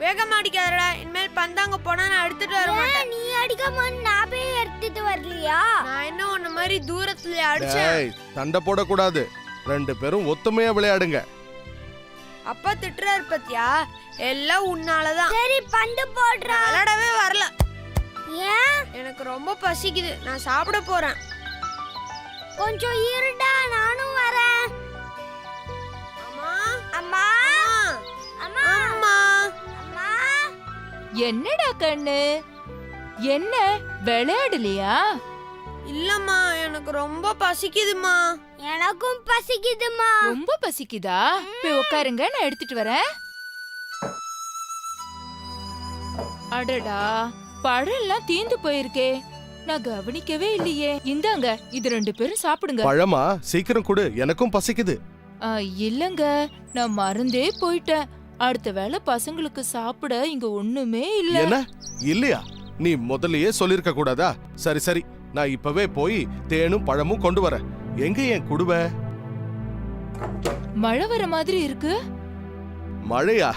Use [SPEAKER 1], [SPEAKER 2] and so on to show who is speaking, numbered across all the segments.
[SPEAKER 1] வேகமா அடிக்காதடா. இனிமேல் பந்தாங்க போனா நான் எடுத்துட்டு வர மாட்டேன்.
[SPEAKER 2] நீ அடிக்காம நான் போய் எடுத்துட்டு வரலையா?
[SPEAKER 1] நான் என்ன உன்ன மாதிரி தூரத்துல அடிச்சேன்.
[SPEAKER 3] சண்டை போடக்கூடாது. 2 பேரும் ஒத்துமையா விளையாடுங்க.
[SPEAKER 1] அப்பா திட்டுறாரு பத்தியா? எல்லாம் உன்னாலதான்.
[SPEAKER 2] சரி பந்து போடுறா.
[SPEAKER 1] விளையாடவே வரல.
[SPEAKER 2] ஏன்?
[SPEAKER 1] எனக்கு ரொம்ப பசிக்குது, நான் சாப்பிட போறேன்.
[SPEAKER 2] கொஞ்சம் இருடா, நானும் வரேன்.
[SPEAKER 1] அம்மா
[SPEAKER 2] அம்மா
[SPEAKER 1] அம்மா அம்மா
[SPEAKER 2] அம்மா.
[SPEAKER 4] என்னடா கண்ணு, என்ன விளையாடலையா?
[SPEAKER 1] இல்லம்மா, எனக்கு ரொம்ப பசிக்குதுமா.
[SPEAKER 2] எனக்கும் பசிக்குதுமா.
[SPEAKER 4] ரொம்ப பசிக்குதா? போய் உட்காருங்க, நான் எடுத்துட்டு வரேன். அடடா, பழம் எல்லாம் தீந்து போயிருக்கே, நான் கவனிக்கவே இல்லையே. இந்தாங்க, இது 2 பேரும் சாப்பிடுங்க.
[SPEAKER 3] பழமா? சீக்கிரம் கொடு, எனக்கும் பசிக்குது.
[SPEAKER 4] இல்லங்க, நான் மறந்தே போயிட்டேன். அடுத்த வேளை பசங்களுக்கு சாப்பிட இங்க ஒண்ணுமே இல்ல.
[SPEAKER 3] என்ன இல்லையா? நீ முதல்லயே சொல்லிருக்க கூடாதா? சரி சரி, நான் இப்பவே போய் தேனும் பழமும் கொண்டு வரேன். எங்க என் குடுவ?
[SPEAKER 4] மழை வர மாதிரி இருக்கு.
[SPEAKER 3] மழையா?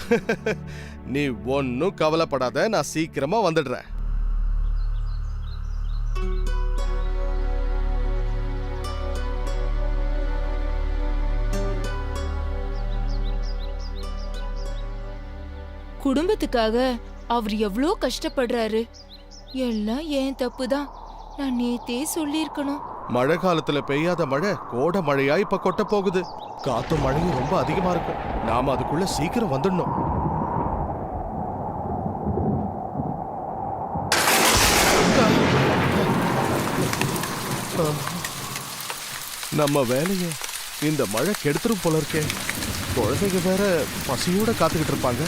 [SPEAKER 3] நீ ஒன்னும் கவலைப்படாத, நான் சீக்கிரமா வந்துடுறேன்.
[SPEAKER 4] குடும்பத்துக்காக அவர் எவ்வளோ கஷ்டப்படுறாரு. எல்லாம் ஏன் தப்புதான். நான் நேத்தே சொல்லிருக்கணும்.
[SPEAKER 3] மழை காலத்துல பெய்யாத மழை கோடை மழையா இப்ப கொட்ட போகுது. காத்தும் மழையும் ரொம்ப அதிகமா இருக்கும். நாம அதுக்குள்ள சீக்கிரம் வந்துடணும். நம்ம வேலைய இந்த மழை கெடுத்துரும் போல இருக்கே. குழந்தைங்க வேற பசியோட காத்துக்கிட்டு இருப்பாங்க.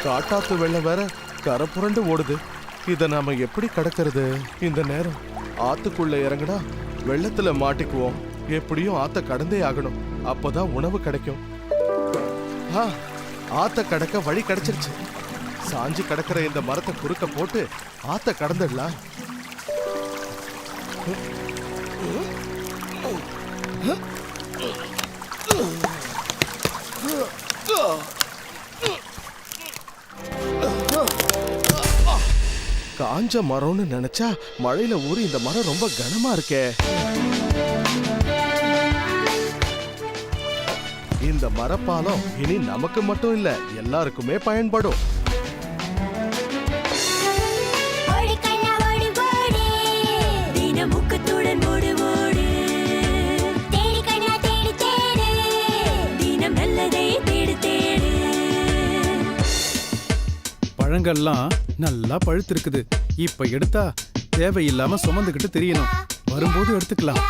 [SPEAKER 3] காட்டாத்து வெள்ளம் வேற கரை புரண்டு ஓடுது. இத நாம எப்படி கடக்கிறது? இந்த நேரம் ஆத்துக்குள்ள இறங்கினா வெள்ளத்துல மாட்டிக்குவோம். எப்படியும் ஆத்த கடந்தே ஆகணும், அப்பதான் உணவு கிடைக்கும். ஆத்த கடக்க வழி கிடைச்சிருச்சு. சாஞ்சி கடக்கிற இந்த மரத்தை குறுக்க போட்டு ஆத்த கடந்துடலாம். காஞ்ச மரம்னு நினைச்சா மழையில ஊறி இந்த மரம் ரொம்ப கனமா இருக்கே. இந்த மரப்பாலம் இனி நமக்கு மட்டும் இல்ல, எல்லாருக்குமே பயன்படும்.
[SPEAKER 5] பழங்கள்லாம் நல்லா பழுத்திருக்குது. இப்ப எடுத்தா தேவையில்லாம சுமந்துகிட்டு தெரியணும். வரும்போது எடுத்துக்கலாம்.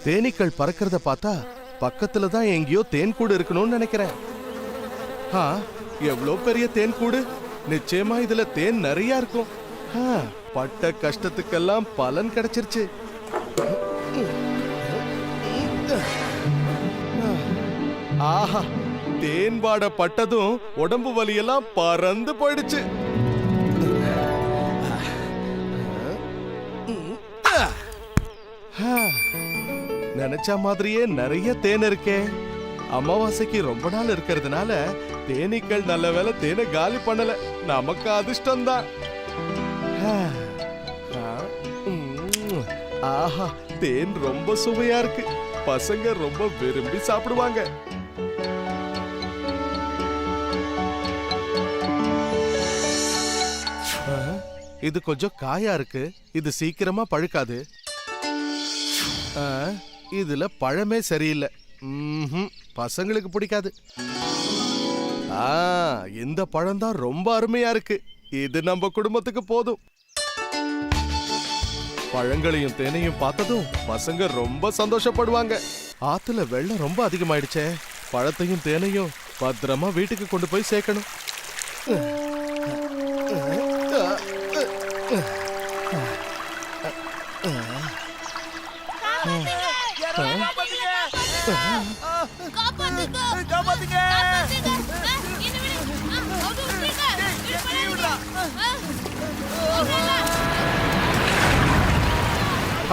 [SPEAKER 3] தேனீக்கள் பறக்கிறத பார்த்தா பக்கத்துல தான் எங்கேயோ தேன் கூடு இருக்கணும்னு நினைக்கிறேன். எவ்வளோ பெரிய தேன் கூடு! நிச்சயமா இதுல தேன் நிறைய இருக்கும். பட்ட கஷ்டத்துக்கெல்லாம் பலன் கிடைச்சிருச்சு. ஆஹா, தேன் வாட பட்டதும் உடம்பு வலியெல்லாம் பறந்து போயிடுச்சு. நினைச்ச மாதிரியே நிறைய தேன் இருக்கே. அமாவாசைக்கு ரொம்ப நாள் இருக்கிறதுனால தேனீக்கள் நல்ல வேலை தேனை காலி பண்ணல. நமக்கு அதிர்ஷ்டம் தான். ஆஹா, தேன் ரொம்ப சுவையா இருக்கு. பசங்க ரொம்ப விரும்பி சாப்பிடுவாங்க. இது கொஞ்சம் காயா இருக்கு. இது சீக்கிரமா பழுக்காது. இதுல பழமே சரியில்லை. பசங்களுக்கு பிடிக்காது. இந்த பழம் தான் ரொம்ப அருமையா இருக்கு. இது நம்ம குடும்பத்துக்கு போதும். பழங்களையும் தேனையும் பார்த்ததும் பசங்க ரொம்ப சந்தோஷப்படுவாங்க. ஆத்துல வெள்ளம் ரொம்ப அதிகமாயிடுச்சே, பழத்தையும் தேனையும் பத்திரமா வீட்டுக்கு கொண்டு போய் சேர்க்கணும்.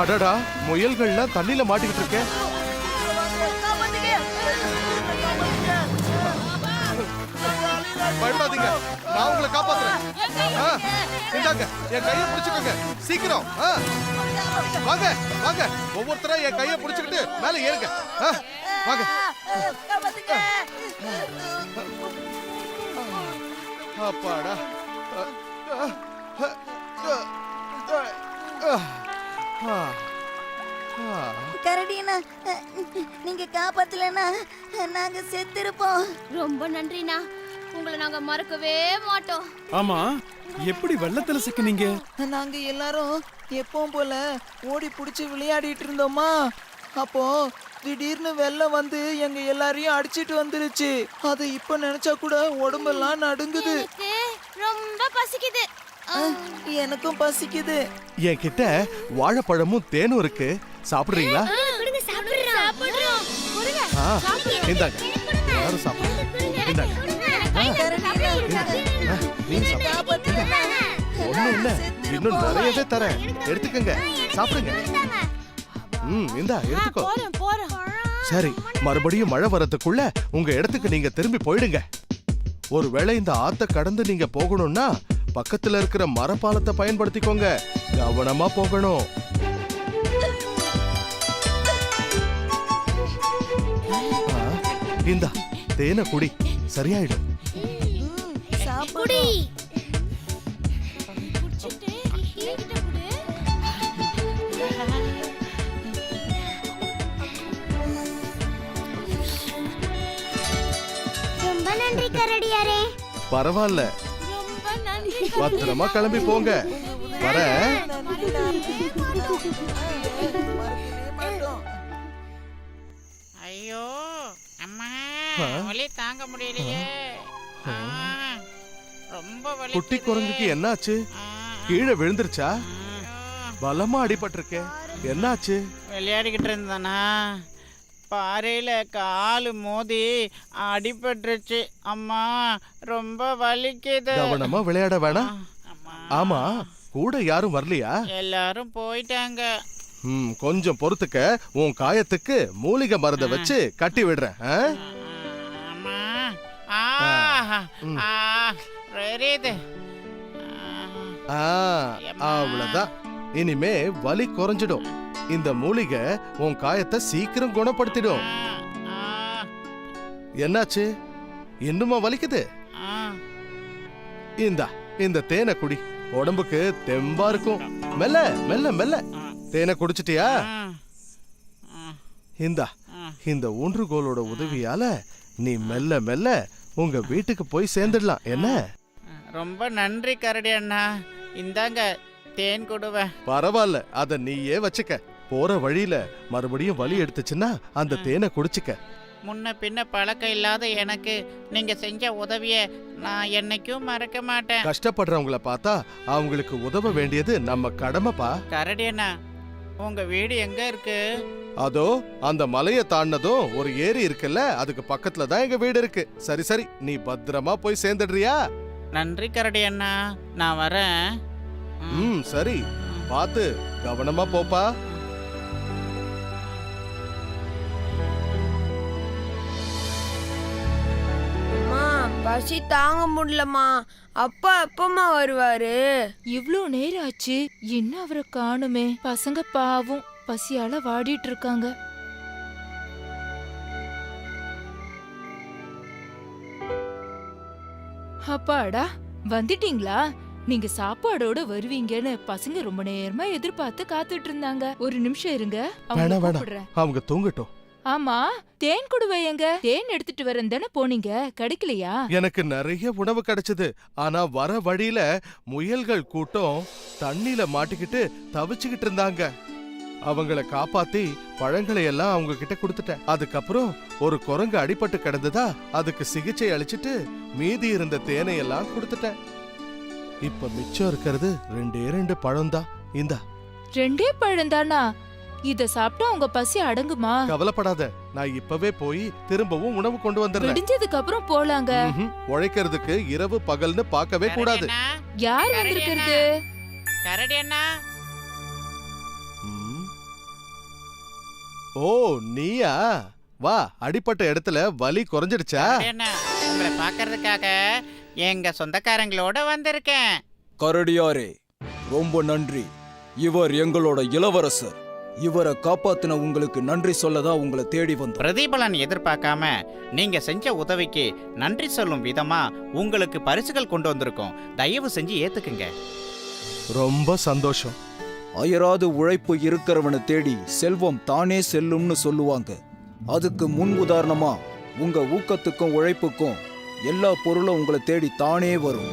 [SPEAKER 3] அடடா, முயல்கள்லாம் தண்ணியில மாட்டிக்கிட்டு இருக்கேன். பயப்படாதீங்க, நான் உங்களை காப்பாத்துறேன். இந்தாங்க, என் கையை பிடிச்சுக்கோங்க சீக்கிரம். வாங்க வாங்க, ஒவ்வொருத்தரா என் கையை பிடிச்சுக்கிட்டு மேல ஏறுங்க. வாங்க. அப்பாடா.
[SPEAKER 6] கரடினா, நீங்க காப்பாத்தலனா நாங்க செத்திருப்போம்.
[SPEAKER 2] ரொம்ப நன்றிண்ணா, உங்களை நாங்க மறக்கவே மாட்டோம்.
[SPEAKER 5] ஆமா, எப்படி வெள்ளத்துல சிக்கினீங்க?
[SPEAKER 7] நாங்க எல்லாரும் எப்பவும் போல ஓடி புடிச்சு விளையாடிட்டு இருந்தோமா, அப்போ திடீர்னு வெள்ளம் வந்து எங்க எல்லாரையும் அடிச்சிட்டு வந்துருச்சு. அதை இப்ப நினைச்சா கூட உடம்பெல்லாம் நடுங்குது.
[SPEAKER 2] ரொம்ப பசிக்குது.
[SPEAKER 7] எனக்கும் பசிக்குது.
[SPEAKER 3] என்கிட்ட வாழைப்பழமும் தேனும் இருக்கு, சாப்பிடுறீங்களா? இந்தாங்க, யாரும் சாப்பிடுங்க. இந்தாங்க. நீங்க சாப்பிடுங்க. ஒண்ணும் இல்ல, இன்னும் நிறையவே தரேன், எடுத்துக்கங்க, சாப்பிடுங்க. இந்தா எடுத்துக்கோ. சரி, மறுபடியும் மழை வரதுக்குள்ள உங்க இடத்துக்கு நீங்க திரும்பி போயிடுங்க. ஒருவேளை இந்த ஆத்த கடந்து நீங்க போகணும்னா பக்கத்துல இருக்கிற மரப்பாலத்தை பயன்படுத்திக்கோங்க. கவனமா போகணும். இந்தா தேனை குடி, சரியாயிடும்.
[SPEAKER 2] குடி. ரொம்ப நன்றி கரடியாரே.
[SPEAKER 3] பரவாயில்ல, பத்திரமா கிளம்பி போங்க. வர.
[SPEAKER 8] ஐயோ அம்மா, வலி தாங்க முடியலையே. ரொம்ப வலி.
[SPEAKER 3] குட்டி குரங்குக்கு என்னாச்சு? கீழே விழுந்துருச்சா? பலமா அடிபட்டிருக்கே, என்னாச்சு?
[SPEAKER 8] விளையாடிக்கிட்டு இருந்தானா, பாறையில காலு மோதி அடிபட்டுருச்சு அம்மா, ரொம்ப வலிக்குது.
[SPEAKER 3] கவனமா விளையாட வேணாம். ஆமா, கூட யாரும் வரலையா?
[SPEAKER 8] எல்லாரும் போயிட்டாங்க.
[SPEAKER 3] கொஞ்சம் பொறுத்துக்க, உன் காயத்துக்கு மூலிகை மருந்தை வச்சு கட்டி விடுறேன்.
[SPEAKER 8] அம்மா, எரியுது.
[SPEAKER 3] அவ்வளவுதான், இனிமே வலி குறைஞ்சிடும். இந்த மூலிகை உன் காயத்தை சீக்கிரம் குணப்படுத்திடும். என்னாச்சு, இன்னுமா வலிக்குது? இந்த தேனை குடி, உடம்புக்கு தெம்பா இருக்கும். மெல்ல மெல்ல மெல்ல. தேனை குடிச்சிட்டியா? இந்த ஊன்றுகோலோட உதவியால நீ மெல்ல மெல்ல உங்க வீட்டுக்கு போய் சேர்ந்துடலாம். என்ன?
[SPEAKER 8] ரொம்ப நன்றி கரடி அண்ணா, இந்தாங்க தேன் கொடுவேன்.
[SPEAKER 3] பரவாயில்ல, அத நீயே வச்சுக்க. போற வழியில மறுபடியும் வலி எடுத்துச்சுன்னா அந்த தேனை குடிச்சுக்க.
[SPEAKER 8] முன்ன பின்ன பழக்கம் இல்லாத எனக்கு நீங்க செஞ்ச உதவிய நான் என்னைக்கும் மறக்க மாட்டேன்.
[SPEAKER 3] கஷ்டப்படுறவங்கள பார்த்தா அவங்களுக்கு உதவ வேண்டியது நம்ம கடமைப்பா.
[SPEAKER 8] கரடி அண்ணா, உங்க வீடு எங்க இருக்கு?
[SPEAKER 3] அதோ அந்த மலையை தாண்டதும் ஒரு ஏரி இருக்குல்ல, அதுக்கு பக்கத்துல தான் எங்க வீடு இருக்கு. சரி சரி, நீ பத்திரமா போய் சேர்ந்துடுறியா?
[SPEAKER 8] நன்றி கரடி அண்ணா, நான் வரேன்.
[SPEAKER 3] சரி, பார்த்து கவனமா போப்பா.
[SPEAKER 1] பசி தாங்க முடியலமா. அப்பா எப்பமா வருவாரு?
[SPEAKER 4] இவ்ளோ நேரம் ஆச்சு, இன்னும் அவரை காணுமே. பசங்க பாவம் பசியால வாடிட்டு இருக்காங்க. அப்பாடா, வந்துட்டீங்களா? நீங்க சாப்பாடோட வருவீங்கன்னு பசங்க ரொம்ப நேரமா எதிர்பார்த்து காத்துட்டு இருந்தாங்க. ஒரு நிமிஷம் இருங்க,
[SPEAKER 3] வேணாம், அவங்க தூங்கட்டும்.
[SPEAKER 4] ஆமா, தேன் குடுவை எங்க? தேன் எடுத்துட்டு வரேன் தானே போனீங்க, கிடைக்கலையா?
[SPEAKER 3] எனக்கு நிறைய உணவு கிடைச்சது. ஆனா வர வழியில முயல்கள் கூட்டம் தண்ணியில மாட்டிக்கிட்டு தவிச்சுக்கிட்டு இருந்தாங்க. அவங்கள காப்பாத்தி பழங்களை எல்லாம் அவங்க கிட்ட கொடுத்துட்டேன். அதுக்கப்புறம் ஒரு குரங்கு அடிபட்டு கிடந்ததா அதுக்கு சிகிச்சை அளிச்சிட்டு மீதி இருந்த தேனை எல்லாம் கொடுத்துட்டேன். இப்ப மிச்சம் இருக்கிறது 2 பழம்தான். இந்தா.
[SPEAKER 4] 2 பழம்தானா? இத சாப்பிட்டா உங்க பசி அடங்குமா?
[SPEAKER 3] கவலைப்படாத, நான் இப்பவே போய் திரும்பவும் உணவு கொண்டு வந்துடுறேன்.
[SPEAKER 4] விடிஞ்சதுக்கு அப்புறம் போலாங்க.
[SPEAKER 3] உழைக்கிறதுக்கு இரவு பகல்னு பார்க்கவே கூடாது.
[SPEAKER 4] யார் வந்திருக்கிறது?
[SPEAKER 8] கரடி அண்ணா.
[SPEAKER 3] ஓ, நீயா? வா, அடிப்பட்ட இடத்துல வலி குறைஞ்சிடுச்சா?
[SPEAKER 8] கரடி அண்ணா, உங்களை பார்க்கறதுக்காக எங்க சொந்தக்காரங்களோட வந்திருக்கேன்.
[SPEAKER 9] கரடியாரே, ரொம்ப நன்றி. இவர் எங்களோட இளவரசர். இவரை காப்பாத்தின உங்களுக்கு நன்றி சொல்லதான் உங்களை தேடி வந்தோம்.
[SPEAKER 8] பிரதிபலன் எதிர்பார்க்காம நீங்க செஞ்ச உதவிக்கு நன்றி சொல்லும் விதமா உங்களுக்கு பரிசுகள் கொண்டு வந்திருக்கோம். தயவு செஞ்சு ஏத்துக்குங்க.
[SPEAKER 3] ரொம்ப சந்தோஷம்.
[SPEAKER 9] அயராது உழைப்பு இருக்கிறவனை தேடி செல்வம் தானே செல்லும்னு சொல்லுவாங்க. அதுக்கு முன் உதாரணமா உங்க ஊக்கத்துக்கும் உழைப்புக்கும் எல்லா பொருளும் உங்களை தேடி தானே வரும்.